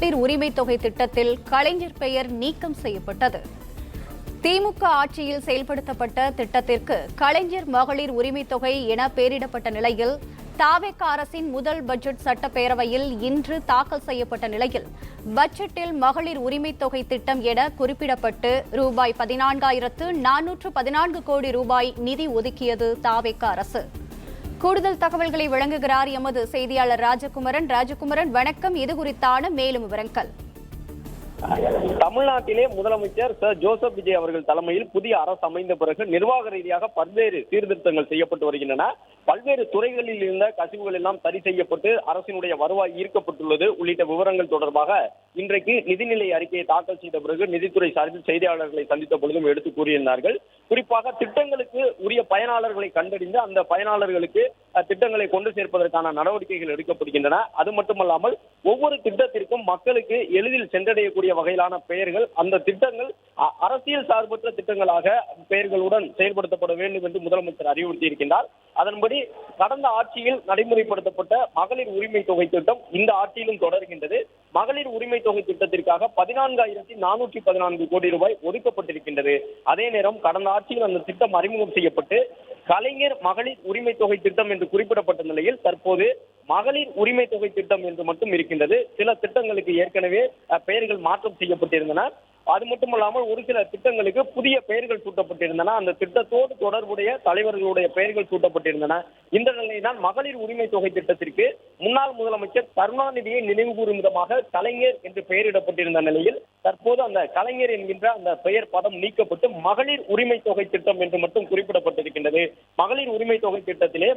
மகளிர் உரிமை தொகை திட்டத்தில் கலைஞர் பெயர் நீக்கம் செய்யப்பட்டது. திமுக ஆட்சியில் செயல்படுத்தப்பட்ட திட்டத்திற்கு கலைஞர் மகளிர் உரிமை தொகை என பெயரிடப்பட்ட நிலையில் தாவேகா அரசின் முதல் பட்ஜெட் சட்டப்பேரவையில் இன்று தாக்கல் செய்யப்பட்ட நிலையில் பட்ஜெட்டில் மகளிர் உரிமை தொகை திட்டம் என குறிப்பிடப்பட்டு ரூபாய் 14,414 கோடி ரூபாய் நிதி ஒதுக்கியது தாவேகா அரசு. கூடுதல் தகவல்களை வழங்குகிறார் எமது செய்தியாளர் ராஜகுமரன். வணக்கம். இது குறித்தான மேலும் விவரங்கள். தமிழ்நாட்டிலே முதலமைச்சர் சர் ஜோசப் விஜய் அவர்கள் தலைமையில் புதிய அரசு அமைந்த பிறகு நிர்வாக ரீதியாக பல்வேறு சீர்திருத்தங்கள் செய்யப்பட்டு வருகின்றன. பல்வேறு துறைகளில் இருந்த கசிவுகள் எல்லாம் சரி செய்யப்பட்டு அரசினுடைய வருவாய் ஈர்க்கப்பட்டுள்ளது உள்ளிட்ட விவரங்கள் தொடர்பாக இன்றைக்கு நிதிநிலை அறிக்கையை தாக்கல் செய்த பிறகு நிதித்துறை சார்பில் செய்தியாளர்களை சந்தித்த பொழுதும் எடுத்து கூறியிருந்தார்கள். குறிப்பாக திட்டங்களுக்கு உரிய பயனாளர்களை கண்டறிந்து அந்த பயனாளர்களுக்கு திட்டங்களை கொண்டு சேர்ப்பதற்கான நடவடிக்கைகள் எடுக்கப்படுகின்றன. அது மட்டுமல்லாமல் ஒவ்வொரு திட்டத்திற்கும் மக்களுக்கு எளிதில் சென்றடையக்கூடிய வகையிலான பெயர்கள், அந்த திட்டங்கள் அரசியல் சார்பற்ற திட்டங்களாக பெயர்களுடன் செயல்படுத்தப்பட வேண்டும் என்று முதலமைச்சர் அறிவுறுத்தி இருக்கின்றார். அதன்படி கடந்த ஆட்சியில் நடைமுறைப்படுத்தப்பட்ட மகளிர் உரிமை தொகை திட்டம் இந்த ஆட்சியிலும் தொடர்கின்றது. மகளிர் உரிமை தொகை திட்டத்திற்காக 14,414 கோடி ரூபாய் ஒதுக்கப்பட்டிருக்கின்றது. அதே நேரம் கடந்த ஆட்சியில் அந்த திட்டம் அறிமுகம் செய்யப்பட்டு கலைஞர் மகளிர் உரிமை தொகை திட்டம் என்று குறிப்பிடப்பட்ட நிலையில் தற்போது மகளிர் உரிமை தொகை திட்டம் என்று மட்டும் இருக்கின்றது. சில திட்டங்களுக்கு ஏற்கனவே பெயர்கள் மாற்றம் செய்யப்பட்டிருந்தன. அது மட்டுமல்லாமல் ஒரு சில திட்டங்களுக்கு புதிய பெயர்கள் சூட்டப்பட்டிருந்தன. அந்த திட்டத்தோடு தொடர்புடைய தலைவர்களுடைய பெயர்கள் சூட்டப்பட்டிருந்தன. இந்த நிலையில்தான் மகளிர் உரிமை தொகை திட்டத்திற்கு முன்னாள் முதலமைச்சர் கருணாநிதியை நினைவு கூறும் விதமாக கலைஞர் என்று பெயரிடப்பட்டிருந்த நிலையில் தற்போது அந்த கலைஞர் என்கின்ற அந்த பெயர் பதம் நீக்கப்பட்டு மகளிர் உரிமை தொகை திட்டம் என்று மட்டும் குறிப்பிடப்பட்டிருக்கின்றது. மகளிர் உரிமை தொகை திட்டத்திலே